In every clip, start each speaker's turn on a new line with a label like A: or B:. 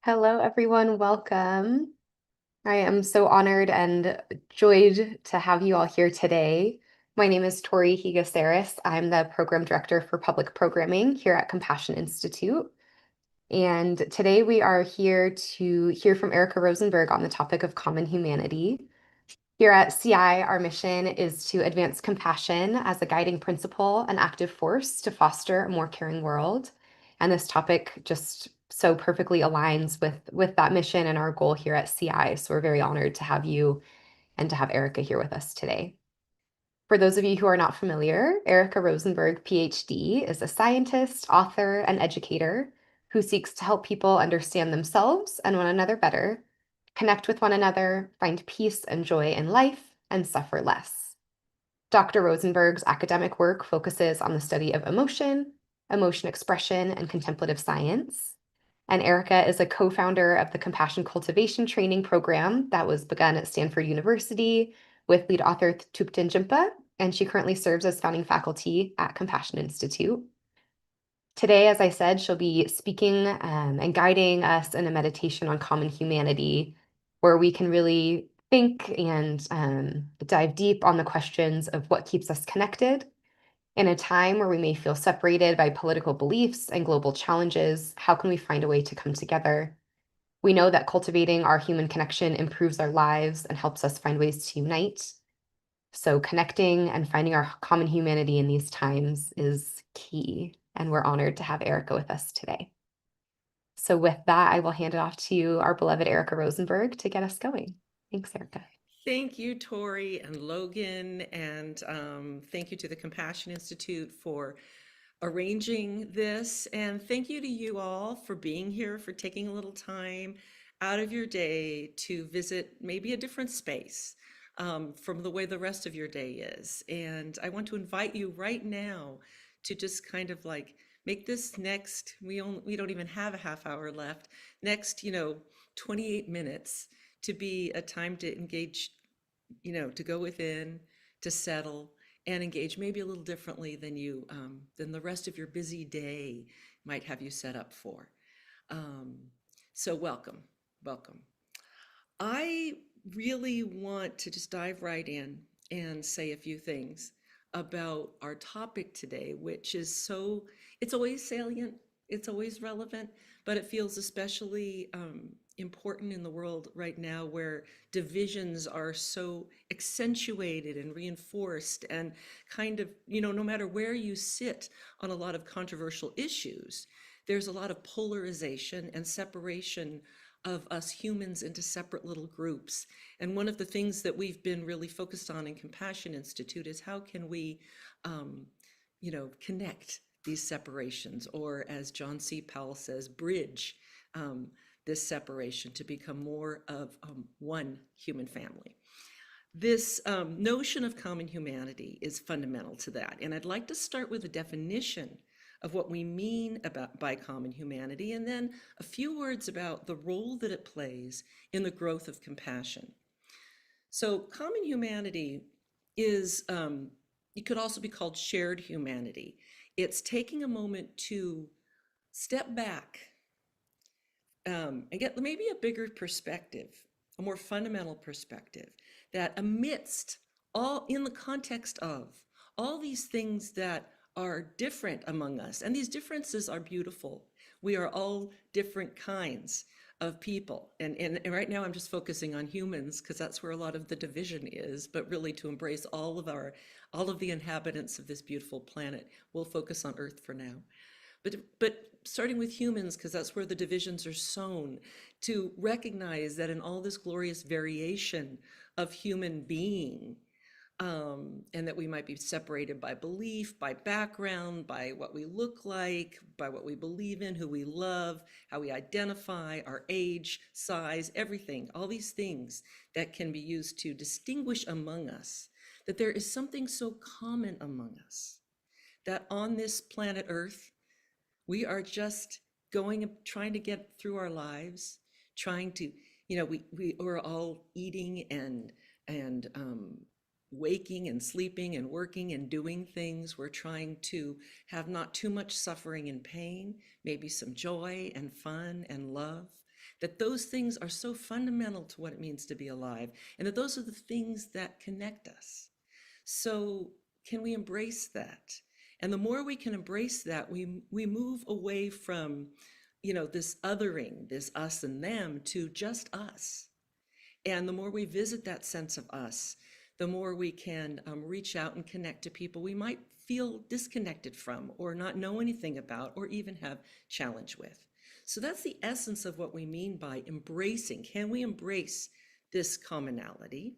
A: Hello, everyone. Welcome. I am so honored and joyed to have you all here today. My name is Tori Higaceris. I'm the Program Director for Public Programming here at Compassion Institute. And today we are here to hear from Erika Rosenberg on the topic of common humanity. Here at CI, our mission is to advance compassion as a guiding principle and active force to foster a more caring world. And this topic just so perfectly aligns with that mission and our goal here at CI. So we're very honored to have you and to have Erika here with us today. For those of you who are not familiar, Erika Rosenberg, Ph.D., is a scientist, author, and educator who seeks to help people understand themselves and one another better, connect with one another, find peace and joy in life, and suffer less. Dr. Rosenberg's academic work focuses on the study of emotion, emotion expression, and contemplative science. And Erika is a co-founder of the Compassion Cultivation Training program that was begun at Stanford University with lead author Thupten Jinpa, and she currently serves as founding faculty at Compassion Institute. Today, as I said, she'll be speaking and guiding us in a meditation on common humanity, where we can really think and dive deep on the questions of what keeps us connected. In a time where we may feel separated by political beliefs and global challenges, how can we find a way to come together? We know that cultivating our human connection improves our lives and helps us find ways to unite. So connecting and finding our common humanity in these times is key, and we're honored to have Erika with us today. So with that, I will hand it off to our beloved Erika Rosenberg to get us going. Thanks, Erika.
B: Thank you, Tori and Logan, and thank you to the Compassion Institute for arranging this. And thank you to you all for being here, for taking a little time out of your day to visit maybe a different space from the way the rest of your day is. And I want to invite you right now to just kind of like make this next, we don't even have a half hour left, next, 28 minutes to be a time to engage, to go within, to settle, and engage maybe a little differently than the rest of your busy day might have you set up for. Um, so welcome, welcome. I really want to just dive right in and say a few things about our topic today, which is it's always salient, it's always relevant, but it feels especially important in the world right now where divisions are so accentuated and reinforced and kind of, no matter where you sit on a lot of controversial issues, there's a lot of polarization and separation of us humans into separate little groups. And one of the things that we've been really focused on in Compassion Institute is how can we, connect these separations, or as John C. Powell says, bridge this separation to become more of one human family. This notion of common humanity is fundamental to that. And I'd like to start with a definition of what we mean by common humanity, and then a few words about the role that it plays in the growth of compassion. So common humanity is, it could also be called shared humanity. It's taking a moment to step back and get maybe a bigger perspective, a more fundamental perspective, that amidst in the context of all these things that are different among us, and these differences are beautiful. We are all different kinds of people. And right now I'm just focusing on humans because that's where a lot of the division is, but really to embrace all of the inhabitants of this beautiful planet. We'll focus on Earth for now. But starting with humans, because that's where the divisions are sown, to recognize that in all this glorious variation of human being, and that we might be separated by belief, by background, by what we look like, by what we believe in, who we love, how we identify, our age, size, everything, all these things that can be used to distinguish among us, that there is something so common among us, that on this planet Earth, we are just going and trying to get through our lives, trying to, we're all eating and waking and sleeping and working and doing things. We're trying to have not too much suffering and pain, maybe some joy and fun and love. That those things are so fundamental to what it means to be alive, and that those are the things that connect us. So can we embrace that? And the more we can embrace that, we move away from, this othering, this us and them, to just us. And the more we visit that sense of us, the more we can reach out and connect to people we might feel disconnected from or not know anything about or even have challenge with. So that's the essence of what we mean by embracing. Can we embrace this commonality?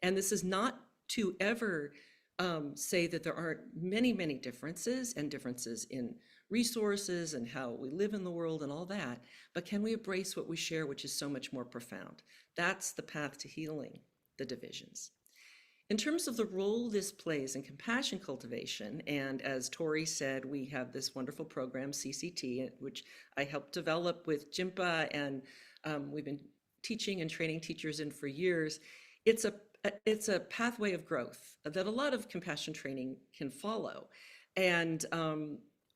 B: And this is not to ever say that there aren't many, many differences and differences in resources and how we live in the world and all that, but can we embrace what we share, which is so much more profound? That's the path to healing the divisions. In terms of the role this plays in compassion cultivation, and as Tori said, we have this wonderful program, CCT, which I helped develop with Jimpa, and we've been teaching and training teachers in for years. It's a pathway of growth that a lot of compassion training can follow. And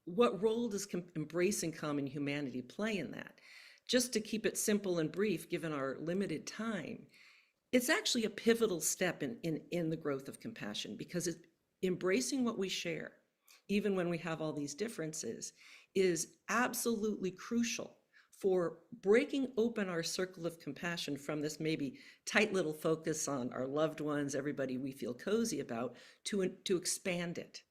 B: what role does embracing common humanity play in that? Just to keep it simple and brief, given our limited time, it's actually a pivotal step in the growth of compassion, because it's embracing what we share, even when we have all these differences, is absolutely crucial for breaking open our circle of compassion from this maybe tight little focus on our loved ones, everybody we feel cozy about, to expand it,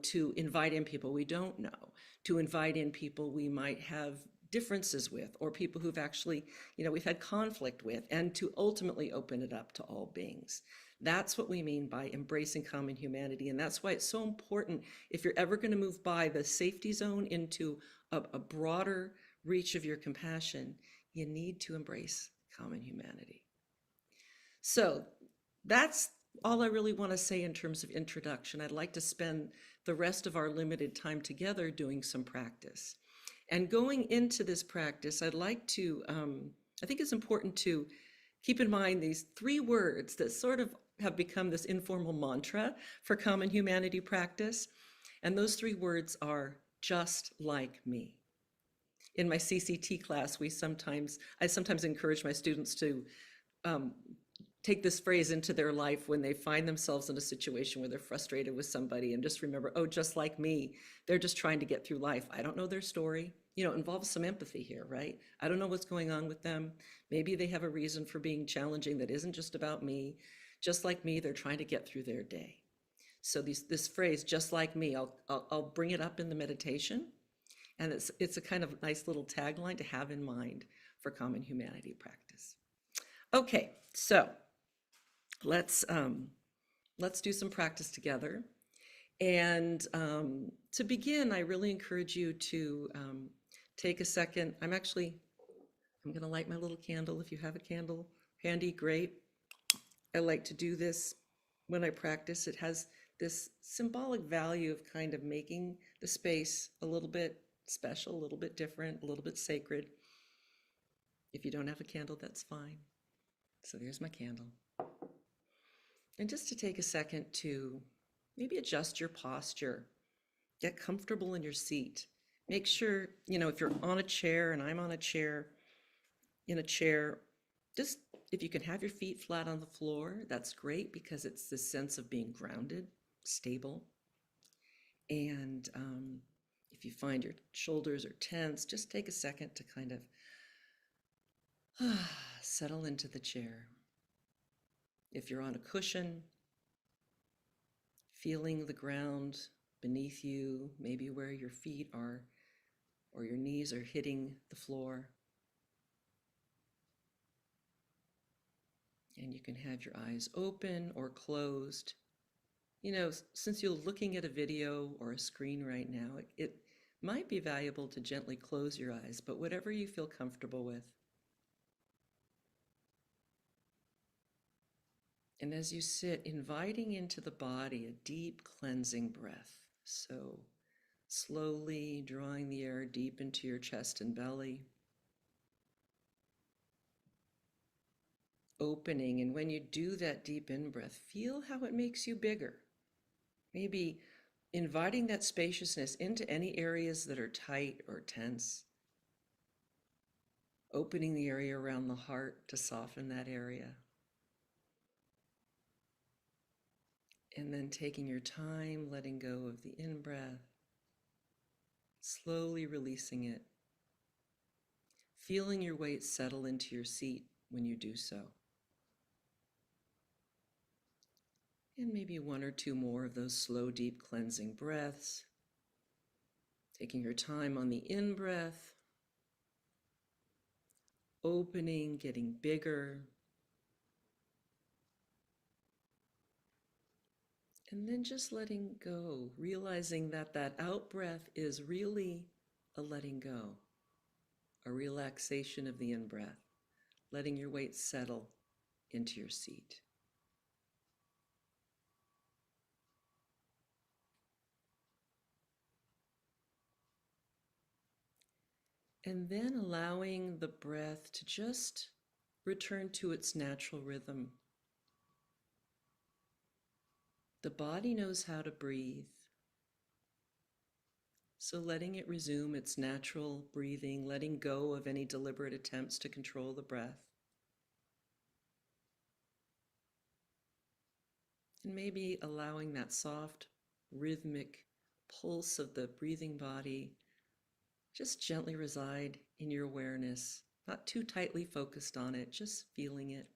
B: to invite in people we don't know, to invite in people we might have differences with, or people who've actually, we've had conflict with, and to ultimately open it up to all beings. That's what we mean by embracing common humanity. And that's why it's so important, if you're ever going to move by the safety zone into a broader reach of your compassion, you need to embrace common humanity. So that's all I really want to say in terms of introduction. I'd like to spend the rest of our limited time together doing some practice. And going into this practice, I'd like to, I think it's important to keep in mind these 3 words that sort of have become this informal mantra for common humanity practice. And those 3 words are just like me. In my CCT class, I sometimes encourage my students to take this phrase into their life when they find themselves in a situation where they're frustrated with somebody, and just remember, oh, just like me, they're just trying to get through life. I don't know their story. It involves some empathy here, right? I don't know what's going on with them. Maybe they have a reason for being challenging that isn't just about me. Just like me, they're trying to get through their day. So this phrase, just like me, I'll bring it up in the meditation. And it's a kind of nice little tagline to have in mind for common humanity practice. Okay, so let's do some practice together. And to begin, I really encourage you to take a second. I'm going to light my little candle. If you have a candle handy, great. I like to do this when I practice. It has this symbolic value of kind of making the space a little bit special, a little bit different, a little bit sacred. If you don't have a candle, that's fine. So there's my candle. And just to take a second to maybe adjust your posture, get comfortable in your seat. Make sure, if you're on a chair and I'm on a chair, in a chair, just if you can have your feet flat on the floor, that's great, because it's this sense of being grounded, stable. And if you find your shoulders are tense, just take a second to kind of Settle into the chair. If you're on a cushion, feeling the ground beneath you, maybe where your feet are or your knees are hitting the floor. And you can have your eyes open or closed. You know, since you're looking at a video or a screen right now, it might be valuable to gently close your eyes, but whatever you feel comfortable with. And as you sit, inviting into the body a deep cleansing breath. So slowly drawing the air deep into your chest and belly. Opening, and when you do that deep in-breath, feel how it makes you bigger. Maybe inviting that spaciousness into any areas that are tight or tense. Opening the area around the heart to soften that area. And then taking your time, letting go of the in-breath, slowly releasing it. Feeling your weight settle into your seat when you do so. And maybe one or two more of those slow, deep cleansing breaths. Taking your time on the in-breath, opening, getting bigger. And then just letting go, realizing that that out-breath is really a letting go, a relaxation of the in-breath, letting your weight settle into your seat. And then allowing the breath to just return to its natural rhythm. The body knows how to breathe. So letting it resume its natural breathing, letting go of any deliberate attempts to control the breath. And maybe allowing that soft, rhythmic pulse of the breathing body just gently reside in your awareness, not too tightly focused on it, just feeling it.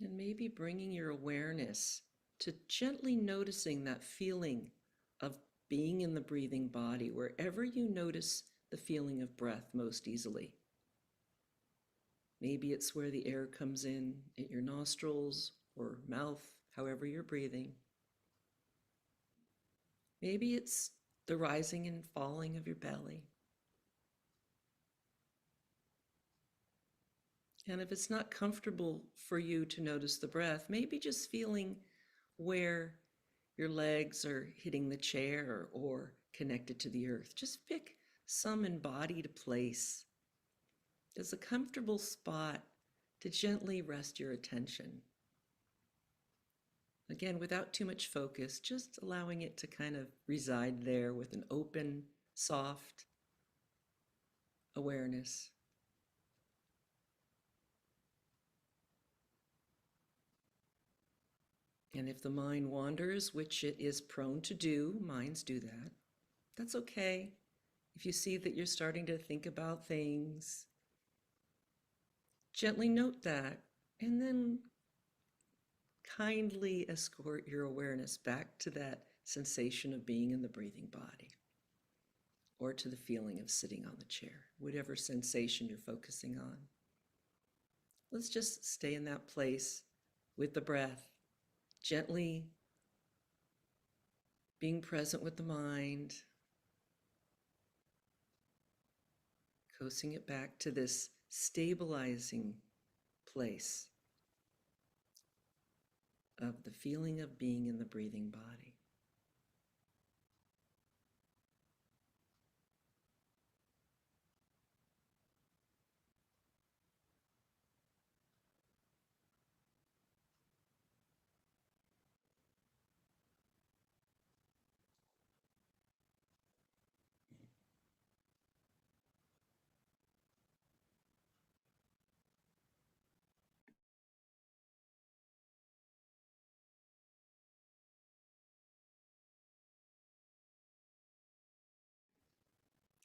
B: And maybe bringing your awareness to gently noticing that feeling of being in the breathing body, wherever you notice the feeling of breath most easily. Maybe it's where the air comes in at your nostrils or mouth, however you're breathing. Maybe it's the rising and falling of your belly. And if it's not comfortable for you to notice the breath, maybe just feeling where your legs are hitting the chair or connected to the earth. Just pick some embodied place. It's a comfortable spot to gently rest your attention. Again, without too much focus, just allowing it to kind of reside there with an open, soft awareness. And if the mind wanders, which it is prone to do, minds do that, that's okay. If you see that you're starting to think about things, gently note that, and then kindly escort your awareness back to that sensation of being in the breathing body, or to the feeling of sitting on the chair, whatever sensation you're focusing on. Let's just stay in that place with the breath, gently being present with the mind, coaxing it back to this stabilizing place of the feeling of being in the breathing body.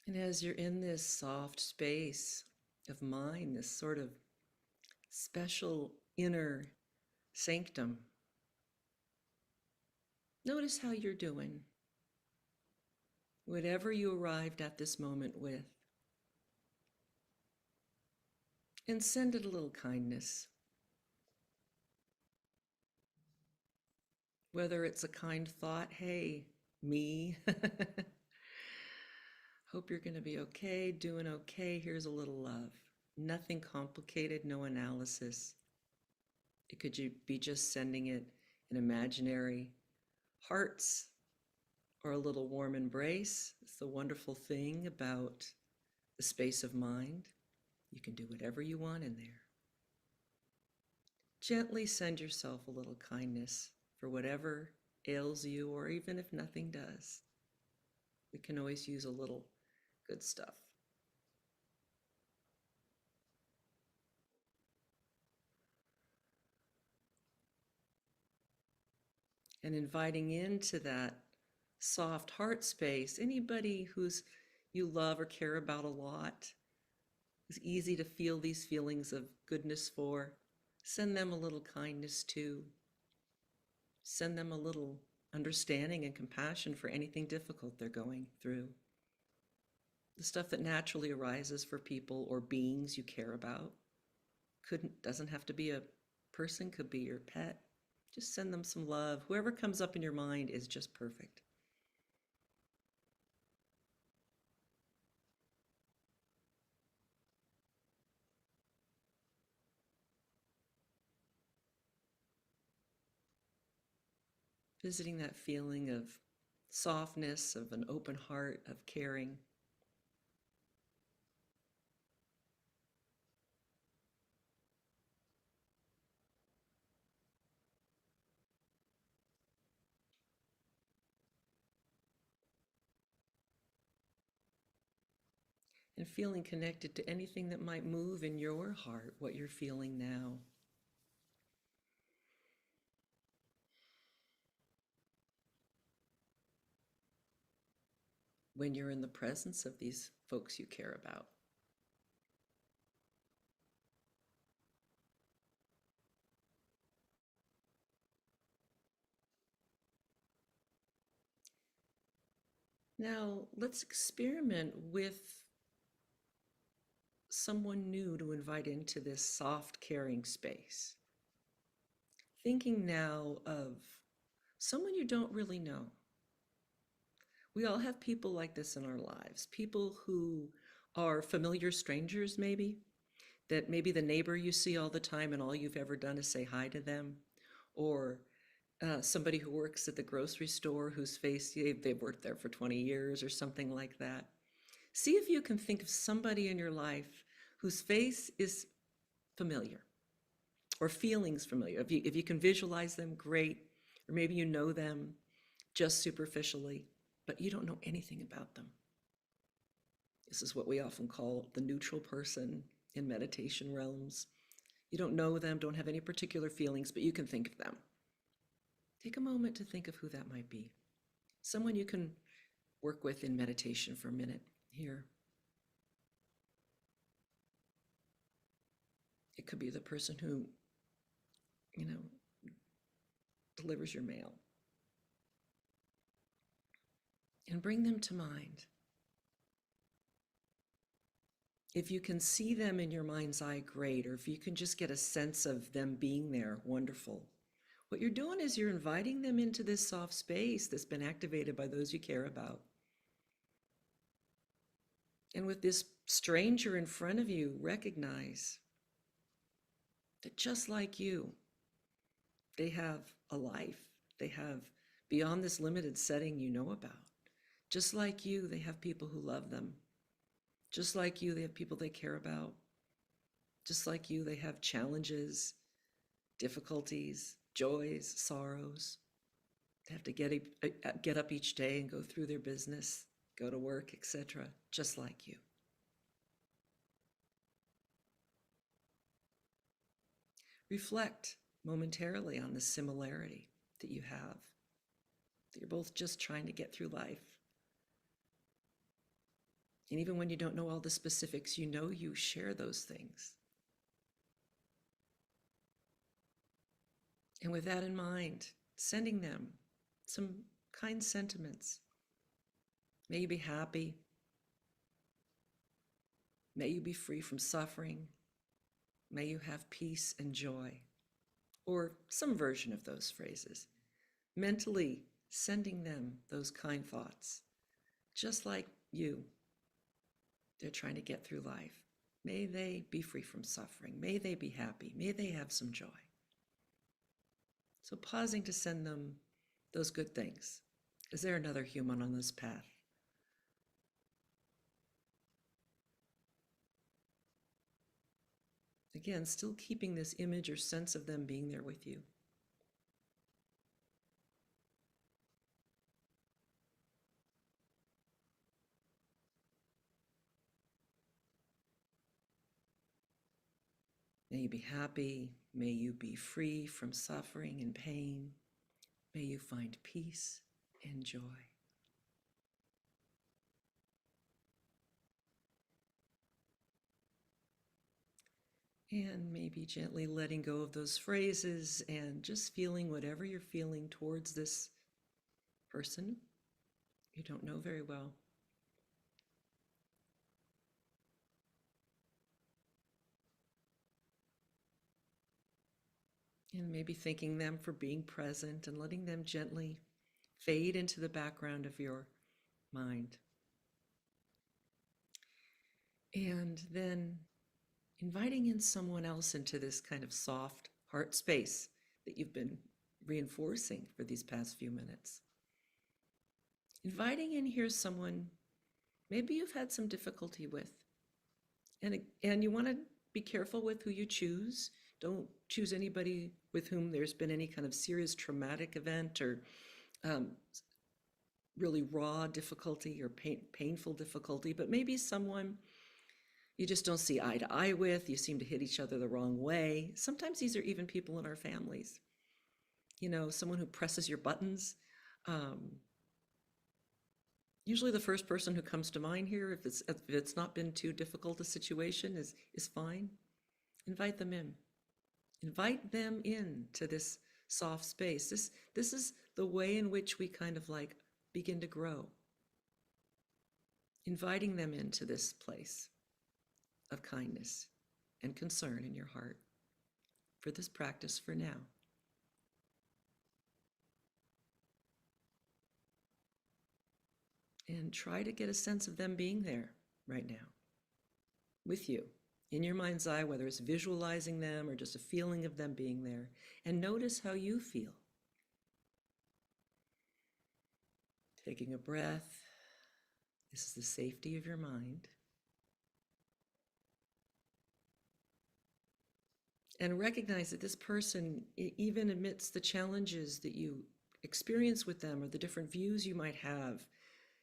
B: And as you're in this soft space of mind, this sort of special inner sanctum, notice how you're doing. Whatever you arrived at this moment with, and send it a little kindness. Whether it's a kind thought, hey, me, hope you're going to be okay, doing okay, here's a little love. Nothing complicated, no analysis. It could be just sending it an imaginary hearts or a little warm embrace. It's the wonderful thing about the space of mind. You can do whatever you want in there. Gently send yourself a little kindness for whatever ails you, or even if nothing does. We can always use a little good stuff. And inviting into that soft heart space anybody who's you love or care about a lot. It's easy to feel these feelings of goodness for. Send them a little kindness too. Send them a little understanding and compassion for anything difficult they're going through. The stuff that naturally arises for people or beings you care about. Doesn't have to be a person, could be your pet. Just send them some love. Whoever comes up in your mind is just perfect. Visiting that feeling of softness, of an open heart, of caring. And feeling connected to anything that might move in your heart, what you're feeling now. When you're in the presence of these folks you care about. Now, let's experiment with someone new to invite into this soft, caring space. Thinking now of someone you don't really know. We all have people like this in our lives, people who are familiar strangers maybe, that maybe the neighbor you see all the time and all you've ever done is say hi to them, or somebody who works at the grocery store whose face they've worked there for 20 years or something like that. See if you can think of somebody in your life whose face is familiar or feelings familiar. If you can visualize them, great. Or maybe you know them just superficially, but you don't know anything about them. This is what we often call the neutral person in meditation realms. You don't know them, don't have any particular feelings, but you can think of them. Take a moment to think of who that might be. Someone you can work with in meditation for a minute here. It could be the person who, delivers your mail. And bring them to mind. If you can see them in your mind's eye, great. Or if you can just get a sense of them being there, wonderful. What you're doing is you're inviting them into this soft space that's been activated by those you care about. And with this stranger in front of you, recognize that just like you, they have a life. They have beyond this limited setting you know about. Just like you, they have people who love them. Just like you, they have people they care about. Just like you, they have challenges, difficulties, joys, sorrows. They have to get up each day and go through their business, go to work, etc., just like you. Reflect momentarily on the similarity that you have, that you're both just trying to get through life. And even when you don't know all the specifics, you know you share those things. And with that in mind, sending them some kind sentiments. May you be happy. May you be free from suffering. May you have peace and joy. Or some version of those phrases. Mentally sending them those kind thoughts. Just like you, they're trying to get through life. May they be free from suffering. May they be happy. May they have some joy. So pausing to send them those good things. Is there another human on this path? Again, still keeping this image or sense of them being there with you. May you be happy. May you be free from suffering and pain. May you find peace and joy. And maybe gently letting go of those phrases and just feeling whatever you're feeling towards this person you don't know very well. And maybe thanking them for being present and letting them gently fade into the background of your mind. And then inviting in someone else into this kind of soft heart space that you've been reinforcing for these past few minutes. Inviting in here someone maybe you've had some difficulty with. And you want to be careful with who you choose. Don't choose anybody with whom there's been any kind of serious traumatic event or really raw difficulty or painful difficulty, but maybe someone you just don't see eye to eye with. You seem to hit each other the wrong way. Sometimes these are even people in our families. You know, someone who presses your buttons. Usually the first person who comes to mind here, if it's not been too difficult a situation, is fine. Invite them in. Invite them in to this soft space. This is the way in which we kind of like begin to grow. Inviting them into this place of kindness and concern in your heart for this practice for now. And try to get a sense of them being there right now with you in your mind's eye, whether it's visualizing them or just a feeling of them being there. And notice how you feel. Taking a breath. This is the safety of your mind. And recognize that this person, even amidst the challenges that you experience with them or the different views you might have,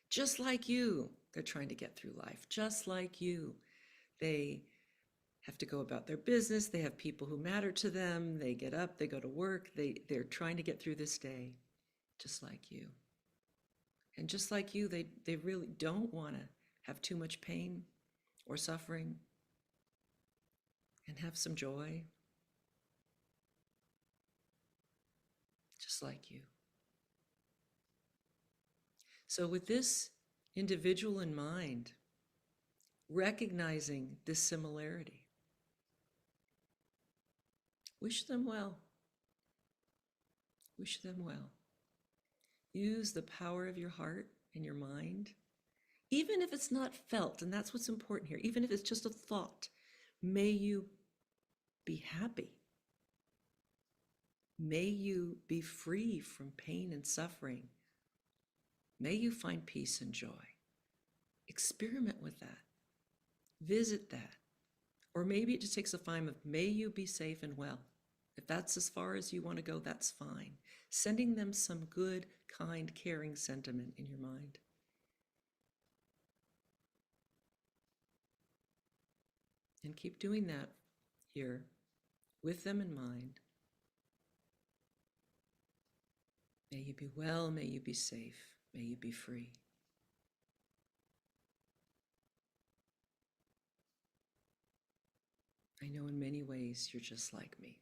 B: just like you, they're trying to get through life. Just like you, they have to go about their business. They have people who matter to them. They get up, they go to work. They're trying to get through this day, just like you. And just like you, they really don't want to have too much pain or suffering and have some joy, just like you. So with this individual in mind, recognizing this similarity, wish them well. Wish them well. Use the power of your heart and your mind, even if it's not felt, and that's what's important here, even if it's just a thought. May you be happy. May you be free from pain and suffering. May you find peace and joy. Experiment with that. Visit that. Or maybe it just takes a time of may you be safe and well. If that's as far as you want to go, that's fine. Sending them some good, kind, caring sentiment in your mind. And keep doing that here with them in mind. May you be well, may you be safe, may you be free. I know in many ways you're just like me.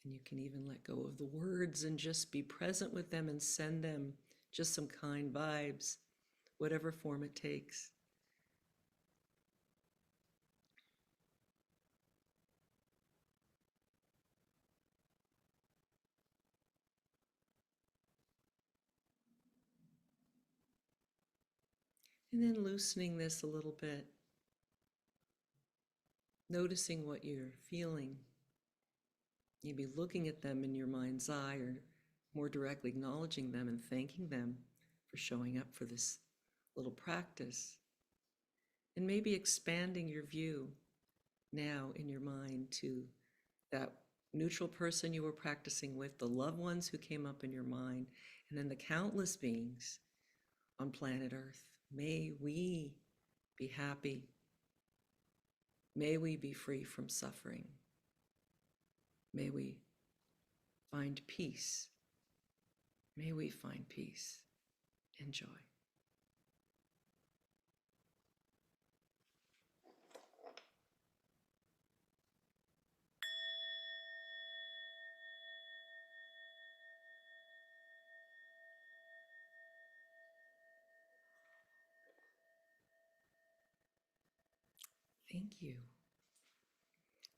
B: And you can even let go of the words and just be present with them and send them just some kind vibes, whatever form it takes. And then loosening this a little bit, noticing what you're feeling, maybe looking at them in your mind's eye or more directly acknowledging them and thanking them for showing up for this little practice. And maybe expanding your view now in your mind to that neutral person you were practicing with, the loved ones who came up in your mind, and then the countless beings on planet Earth. May we be happy. May we be free from suffering. May we find peace. May we find peace and joy. Thank you.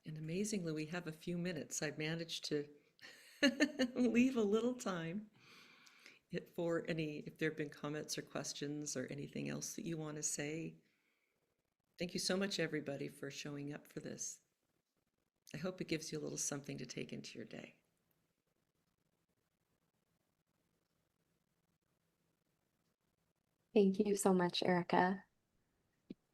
B: And amazingly, we have a few minutes. I've managed to leave a little time for any, if there have been comments or questions or anything else that you want to say. Thank you so much, everybody, for showing up for this. I hope it gives you a little something to take into your day.
A: Thank you so much, Erika.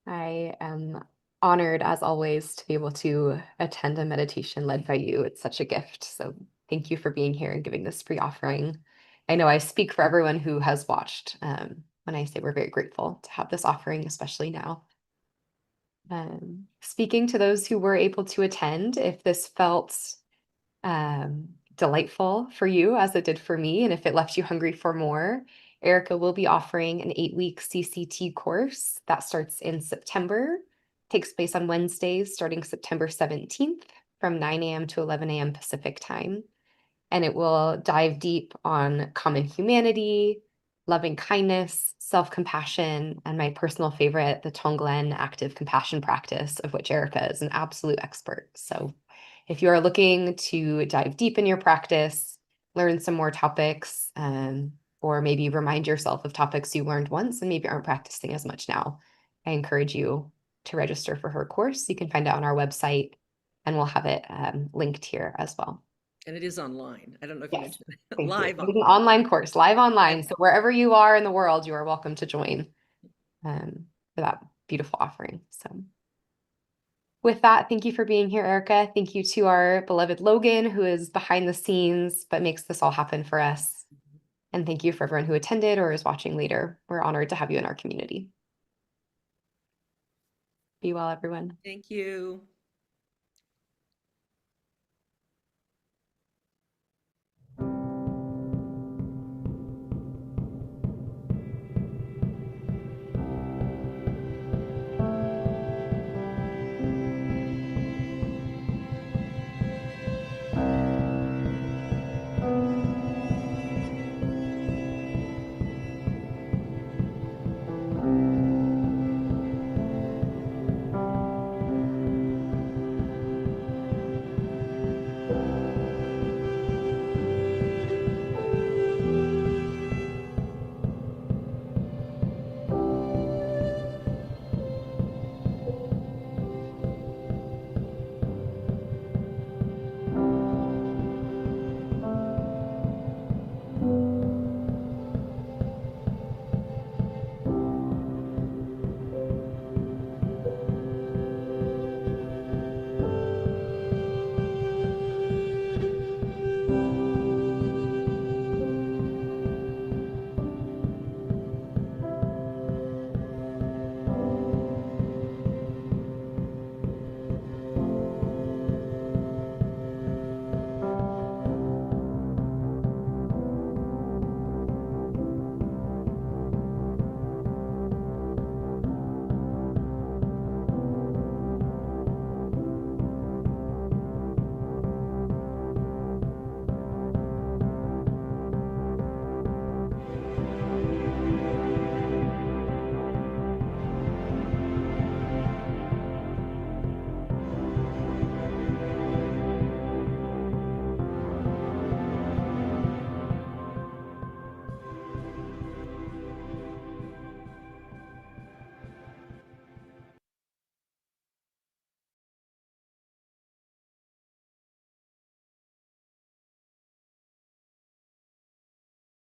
A: I am honored, as always, to be able to attend a meditation led by you. It's such a gift. So thank you for being here and giving this free offering. I know I speak for everyone who has watched when I say we're very grateful to have this offering, especially now. Speaking to those who were able to attend, if this felt delightful for you as it did for me, and if it left you hungry for more, Erika will be offering an 8-week CCT course that starts in September, takes place on Wednesdays starting September 17th from 9 a.m. to 11 a.m. Pacific time. And it will dive deep on common humanity, loving kindness, self-compassion, and my personal favorite, the Tonglen active compassion practice, of which Erika is an absolute expert. So if you are looking to dive deep in your practice, learn some more topics, or maybe remind yourself of topics you learned once and maybe aren't practicing as much now, I encourage you to register for her course. You can find it on our website, and we'll have it linked here as well.
B: And it is online. I don't know if you
A: Yes,
B: mentioned it.
A: thank you.
B: Live
A: It is an
B: online.
A: online course, live online. So wherever you are in the world, you are welcome to join for that beautiful offering. So with that, thank you for being here, Erika. Thank you to our beloved Logan, who is behind the scenes, but makes this all happen for us. And thank you for everyone who attended or is watching later. We're honored to have you in our community. Be well, everyone.
B: Thank you.